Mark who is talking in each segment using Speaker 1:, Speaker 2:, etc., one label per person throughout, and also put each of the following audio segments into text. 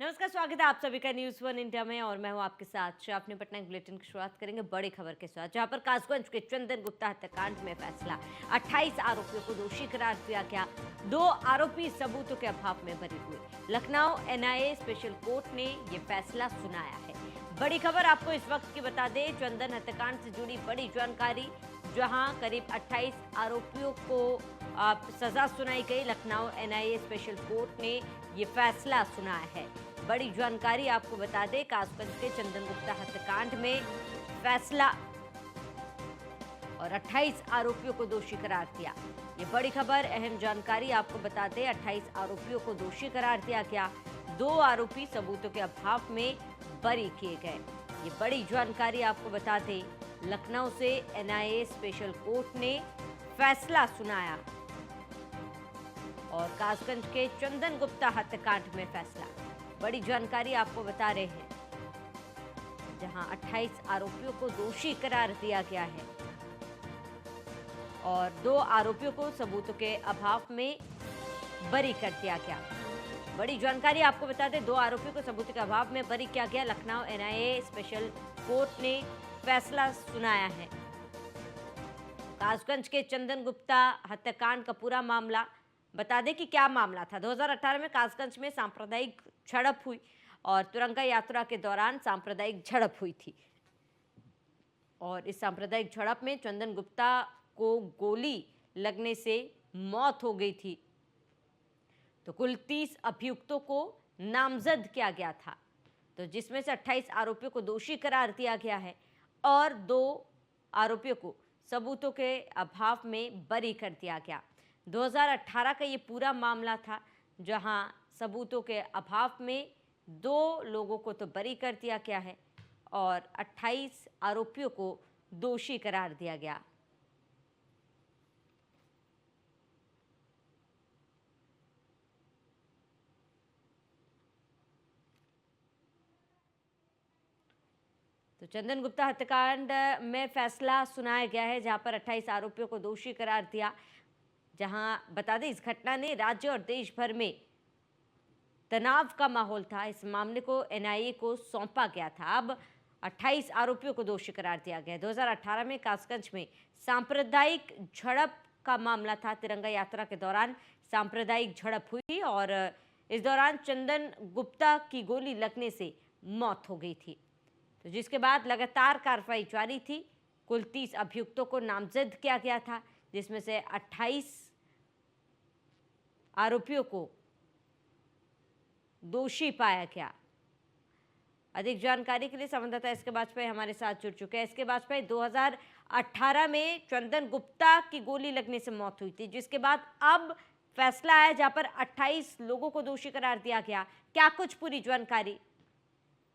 Speaker 1: नमस्कार, स्वागत है आप सभी का न्यूज़ वन इंडिया में और मैं हूं आपके साथ श्रावणी पटनायक। बुलेटिन की शुरुआत करेंगे बड़ी खबर के साथ, जहां पर कासगंज के चंदन गुप्ता हत्याकांड में फैसला। 28 आरोपियों को दोषी करार दिया गया। 2 आरोपी सबूतों के अभाव में बरी हुए। लखनऊ एनआईए स्पेशल कोर्ट ने ये फैसला सुनाया है। बड़ी खबर आपको इस वक्त की बता दें, चंदन हत्याकांड से जुड़ी बड़ी जानकारी, जहां करीब 28 आरोपियों को सजा सुनाई गई। लखनऊ एनआईए स्पेशल कोर्ट ने ये फैसला सुनाया है। बड़ी जानकारी आपको बता दें, कासगंज के चंदन गुप्ता हत्याकांड में फैसला और 28 आरोपियों को दोषी करार दिया। ये बड़ी खबर, अहम जानकारी आपको बता दें, 28 आरोपियों को दोषी करार दिया गया। 2 आरोपी सबूतों के अभाव में बरी किए गए। ये बड़ी जानकारी आपको बता दें, लखनऊ से एनआईए स्पेशल कोर्ट ने फैसला सुनाया और कासगंज के चंदन गुप्ता हत्याकांड में फैसला। बड़ी जानकारी आपको बता रहे हैं, जहां 28 आरोपियों को दोषी करार दिया गया है और 2 आरोपियों को सबूतों के अभाव में बरी कर दिया गया। बड़ी जानकारी आपको बता दें, 2 आरोपियों को सबूतों के अभाव में बरी किया गया। लखनऊ एनआईए स्पेशल कोर्ट ने फैसला सुनाया है। कासगंज के चंदन गुप्ता हत्याकांड का पूरा मामला बता दें कि क्या मामला था। 2018 में कासगंज में सांप्रदायिक झड़प हुई और तिरंगा यात्रा के दौरान सांप्रदायिक झड़प हुई थी और इस सांप्रदायिक झड़प में चंदन गुप्ता को गोली लगने से मौत हो गई थी। तो कुल 30 अभियुक्तों को नामजद किया गया था, तो जिसमें से 28 आरोपियों को दोषी करार दिया गया है और 2 आरोपियों को सबूतों के अभाव में बरी कर दिया गया। 2018 का ये पूरा मामला था, जहां सबूतों के अभाव में 2 लोगों को तो बरी कर दिया गया है और 28 आरोपियों को दोषी करार दिया गया। तो चंदन गुप्ता हत्याकांड में फैसला सुनाया गया है, जहां पर 28 आरोपियों को दोषी करार दिया। जहां बता दें, इस घटना ने राज्य और देश भर में तनाव का माहौल था। इस मामले को एनआईए को सौंपा गया था। अब 28 आरोपियों को दोषी करार दिया गया। 2018 में कासगंज में सांप्रदायिक झड़प का मामला था। तिरंगा यात्रा के दौरान सांप्रदायिक झड़प हुई और इस दौरान चंदन गुप्ता की गोली लगने से मौत हो गई थी, तो जिसके बाद लगातार कार्रवाई जारी थी। कुल 30 अभियुक्तों को नामजद किया गया था, जिसमें से 28 आरोपियों को दोषी पाया गया। अधिक जानकारी के लिए संवाददाता एसके बाजपेयी हमारे साथ जुड़ चुके हैं। एसके बाजपेयी, 2018 में चंदन गुप्ता की गोली लगने से मौत हुई थी, जिसके बाद अब फैसला आया जहां पर 28 लोगों को दोषी करार दिया गया। क्या कुछ पूरी जानकारी?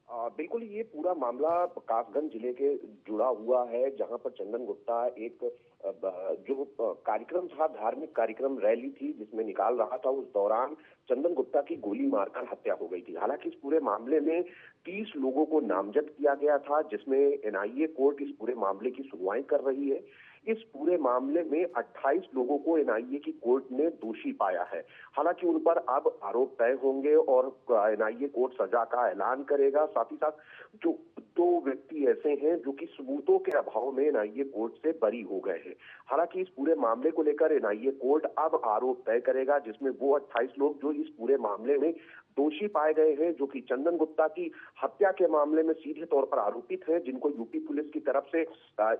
Speaker 2: बिल्कुल, ये पूरा मामला कासगंज जिले के जुड़ा हुआ है, जहां पर चंदन गुप्ता एक जो कार्यक्रम था, धार्मिक कार्यक्रम रैली थी जिसमें निकाल रहा था, उस दौरान चंदन गुप्ता की गोली मारकर हत्या हो गई थी। हालांकि इस पूरे मामले में 30 लोगों को नामजद किया गया था, जिसमें एनआईए कोर्ट इस पूरे मामले की सुनवाई कर रही है। इस पूरे मामले में 28 लोगों को एनआईए की कोर्ट ने दोषी पाया है। हालांकि उन पर अब आरोप तय होंगे और एनआईए कोर्ट सजा का ऐलान करेगा। साथ ही साथ जो 2 व्यक्ति ऐसे हैं जो कि सबूतों के अभाव में एनआईए कोर्ट से बरी हो गए हैं। हालांकि इस पूरे मामले को लेकर एनआईए कोर्ट अब आरोप तय करेगा, जिसमें वो 28 लोग जो इस पूरे मामले में दोषी पाए गए हैं, जो कि चंदन गुप्ता की हत्या के मामले में सीधे तौर पर आरोपित हैं, जिनको यूपी पुलिस की तरफ से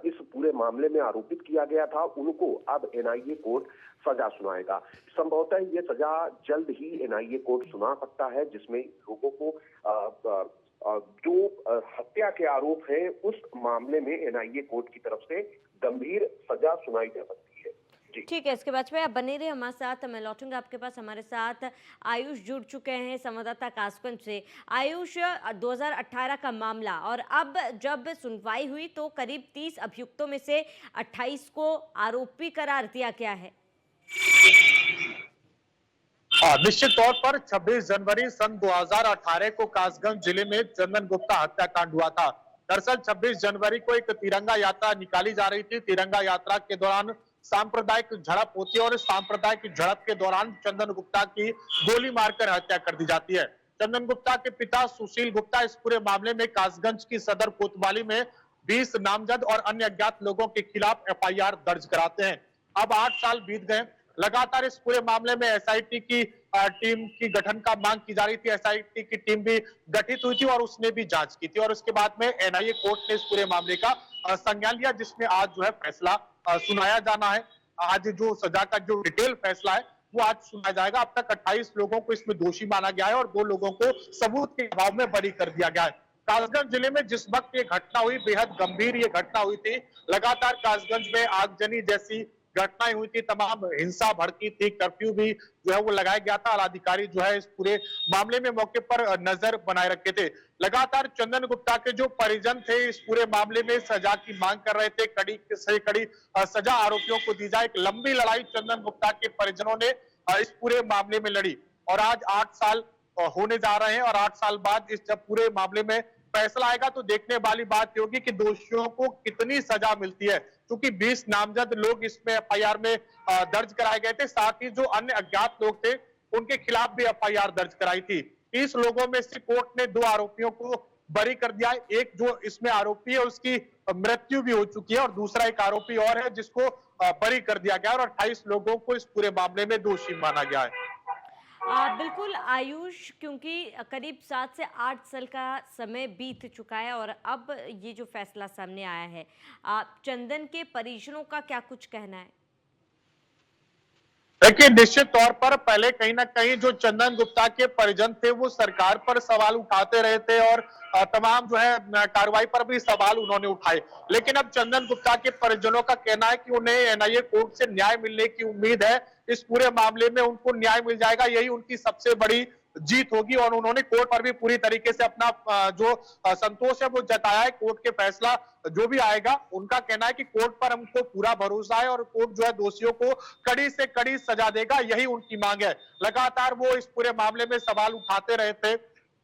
Speaker 2: इस पूरे मामले में आरोपित किया गया था, उनको अब एनआईए कोर्ट सजा सुनाएगा। संभवतः ये सजा जल्द ही एनआईए कोर्ट सुना सकता है, जिसमें लोगों को जो हत्या के आरोप हैं उस मामले में एनआईए कोर्ट की तरफ से गंभीर सजा सुनाई जा सकती है।
Speaker 1: ठीक है, इसके बाद में आप बने रहिए हमारे साथ। मैं लौटूंगा आपके पास। हमारे साथ आयुष जुड़ चुके हैं, संवाददाता कासगंज से। आयुष, 2018 का मामला और अब जब सुनवाई हुई तो करीब 30 अभियुक्तों में से 28 को आरोपी करार दिया गया है।
Speaker 3: निश्चित तौर पर 26 जनवरी सन 2018 को कासगंज जिले में चंदन गुप्ता हत्याकांड हुआ था। दरअसल 26 जनवरी को एक तिरंगा यात्रा निकाली जा रही थी। तिरंगा यात्रा के दौरान सांप्रदायिक झड़प होती है और इस सांप्रदायिक झड़प के दौरान चंदन गुप्ता की गोली मारकर हत्या कर दी जाती है। चंदन गुप्ता के पिता सुशील गुप्ता इस पूरे मामले में कासगंज की सदर कोतवाली में 20 नामजद और अन्य अज्ञात लोगों के खिलाफ एफआईआर दर्ज कराते हैं। अब 8 साल बीत गए, लगातार इस पूरे मामले में एसआईटी की टीम की गठन का मांग की जा रही थी। एसआईटी की टीम भी गठित हुई थी और उसने भी जांच की थी और उसके बाद में एनआईए कोर्ट ने इस पूरे मामले का संज्ञान लिया, जिसमें आज जो है फैसला सुनाया जाना है। आज जो सजा का जो डिटेल फैसला है वो आज सुना जाएगा। अब तक 28 लोगों को इसमें दोषी माना गया है और 2 लोगों को सबूत के अभाव में बरी कर दिया गया है। कासगंज जिले में जिस वक्त ये घटना हुई, बेहद गंभीर ये घटना हुई थी। लगातार कासगंज में आगजनी जैसी घटनाएं हुई थी, तमाम हिंसा भड़की थी, कर्फ्यू भी जो है वो लगाया गया था। अधिकारी जो है इस पूरे मामले में मौके पर नजर बनाए रखे थे। लगातार चंदन गुप्ता के जो परिजन थे इस पूरे मामले में सजा की मांग कर रहे थे, कड़ी से कड़ी सजा आरोपियों को दी जाए। एक लंबी लड़ाई चंदन गुप्ता के परिजनों ने इस पूरे मामले में लड़ी और आज 8 साल होने जा रहे हैं और 8 साल बाद इस जब पूरे मामले में फैसला आएगा तो देखने वाली बात होगी कि दोषियों को कितनी सजा मिलती है, क्योंकि 20 नामजद लोग इसमें एफआईआर में दर्ज कराए गए थे। साथ ही जो अन्य अज्ञात लोग थे उनके खिलाफ भी एफआईआर दर्ज कराई थी। 30 लोगों में से कोर्ट ने 2 आरोपियों को बरी कर दिया है। एक जो इसमें आरोपी है उसकी मृत्यु भी हो चुकी है और दूसरा एक आरोपी और है जिसको बरी कर दिया गया और 28 लोगों को इस पूरे मामले में दोषी माना गया है।
Speaker 1: बिल्कुल आयुष, क्योंकि करीब 7 से 8 साल का समय बीत चुका है और अब ये जो फैसला सामने आया है, चंदन के परिजनों का क्या कुछ कहना है?
Speaker 3: देखिए, निश्चित तौर पर पहले कहीं ना कहीं जो चंदन गुप्ता के परिजन थे वो सरकार पर सवाल उठाते रहे थे और तमाम जो है कार्रवाई पर भी सवाल उन्होंने उठाए। लेकिन अब चंदन गुप्ता के परिजनों का कहना है कि उन्हें एनआईए कोर्ट से न्याय मिलने की उम्मीद है। इस पूरे मामले में उनको न्याय मिल जाएगा, यही उनकी सबसे बड़ी जीत होगी और उन्होंने कोर्ट पर भी पूरी तरीके से अपना जो संतोष है वो जताया है। कोर्ट के फैसला जो भी आएगा, उनका कहना है कि कोर्ट पर हमको पूरा भरोसा है और कोर्ट जो है दोषियों को कड़ी से कड़ी सजा देगा, यही उनकी मांग है। लगातार वो इस पूरे मामले में सवाल उठाते रहे थे।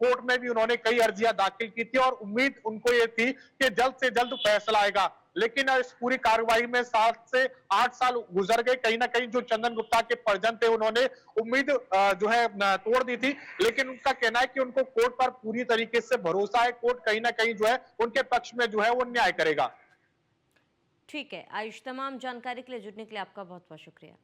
Speaker 3: कोर्ट में भी उन्होंने कई अर्जियां दाखिल की थी और उम्मीद उनको ये थी कि जल्द से जल्द फैसला आएगा। लेकिन इस पूरी कार्रवाई में 7 से 8 साल गुजर गए। कहीं ना कहीं जो चंदन गुप्ता के परिजन थे उन्होंने उम्मीद जो है तोड़ दी थी, लेकिन उनका कहना है कि उनको कोर्ट पर पूरी तरीके से भरोसा है। कोर्ट कहीं ना कहीं जो है उनके पक्ष में जो है वो न्याय करेगा।
Speaker 1: ठीक है आयुष, तमाम जानकारी के लिए जुड़ने के लिए आपका बहुत बहुत शुक्रिया।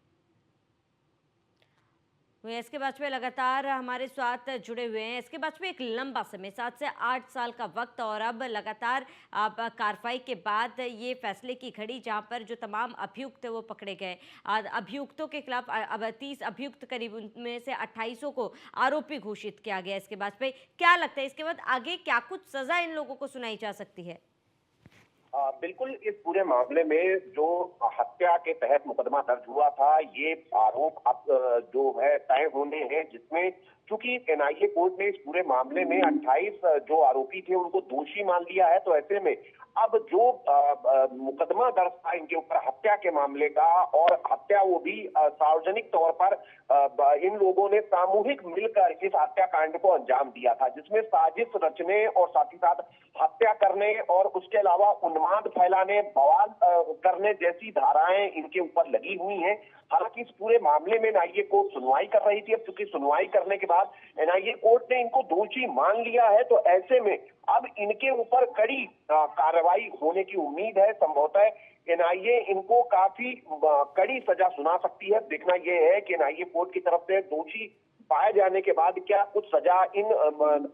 Speaker 1: इसके बाजपेयी लगातार हमारे साथ जुड़े हुए हैं। इसके बाजपेयी एक लंबा समय 7 से 8 साल का वक्त और अब लगातार अब कार्रवाई के बाद ये फैसले की घड़ी जहां पर जो तमाम अभियुक्त वो पकड़े गए। अभियुक्तों के खिलाफ अब 30 अभियुक्त करीब, उनमें से 28 को आरोपी घोषित किया गया। इसके बाजपेयी क्या लगता है इसके बाद आगे क्या कुछ सजा इन लोगों को सुनाई जा सकती है?
Speaker 2: बिल्कुल, इस पूरे मामले में जो हत्या के तहत मुकदमा दर्ज हुआ था, ये आरोप अब जो है तय होने हैं, जिसमें चूंकि एनआईए कोर्ट ने इस पूरे मामले में 28 जो आरोपी थे उनको दोषी मान लिया है, तो ऐसे में अब जो मुकदमा दर्ज था इनके ऊपर हत्या के मामले का, और हत्या वो भी सार्वजनिक तौर पर इन लोगों ने सामूहिक मिलकर इस हत्याकांड को अंजाम दिया था, जिसमें साजिश रचने और साथ ही साथ हत्या करने और उसके अलावा उन्माद फैलाने, बवाल करने जैसी धाराएं इनके ऊपर लगी हुई हैं। हालांकि इस पूरे मामले में एनआईए कोर्ट सुनवाई कर रही थी। अब चूंकि सुनवाई करने के बाद एनआईए कोर्ट ने इनको दोषी मान लिया है, तो ऐसे में अब इनके ऊपर कड़ी कार्रवाई होने की उम्मीद है। संभवतः एनआईए इनको काफी कड़ी सजा सुना सकती है। देखना यह है कि एनआईए कोर्ट की तरफ से दोषी पाए जाने के बाद क्या कुछ सजा इन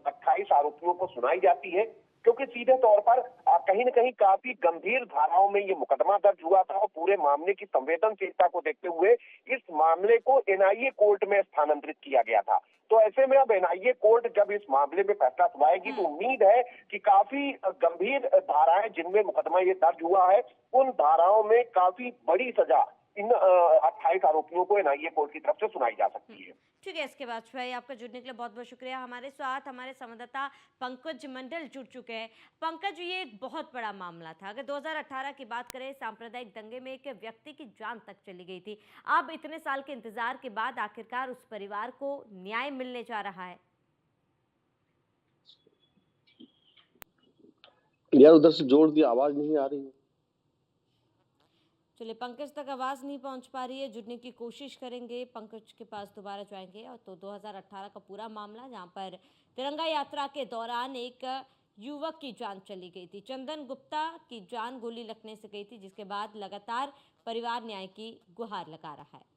Speaker 2: 28 आरोपियों को सुनाई जाती है, क्योंकि सीधे तौर पर कहीं न कहीं काफी गंभीर धाराओं में ये मुकदमा दर्ज हुआ था और पूरे मामले की संवेदनशीलता को देखते हुए इस मामले को एनआईए कोर्ट में स्थानांतरित किया गया था। तो ऐसे में अब एनआईए कोर्ट जब इस मामले में फैसला सुनाएगी तो उम्मीद है कि काफी गंभीर धाराएं जिनमें मुकदमा ये दर्ज हुआ है, उन धाराओं में काफी बड़ी सजा इन 28 आरोपियों को एनआईए कोर्ट की तरफ से सुनाई जा सकती है।
Speaker 1: ठीक है, इसके बाद भाई आपका जुड़ने के लिए बहुत बहुत शुक्रिया। हमारे साथ हमारे संवाददाता पंकज मंडल जुड़ चुके हैं। पंकज, ये एक बहुत बड़ा मामला था। अगर 2018 की बात करें, सांप्रदायिक दंगे में एक व्यक्ति की जान तक चली गई थी। अब इतने साल के इंतजार के बाद आखिरकार उस परिवार को न्याय मिलने जा रहा है।
Speaker 4: यार उधर से जोर दिया, आवाज नहीं आ रही है।
Speaker 1: चलिए, पंकज तक आवाज़ नहीं पहुंच पा रही है, जुड़ने की कोशिश करेंगे, पंकज के पास दोबारा जाएंगे। और तो 2018 का पूरा मामला जहां पर तिरंगा यात्रा के दौरान एक युवक की जान चली गई थी। चंदन गुप्ता की जान गोली लगने से गई थी, जिसके बाद लगातार परिवार न्याय की गुहार लगा रहा है।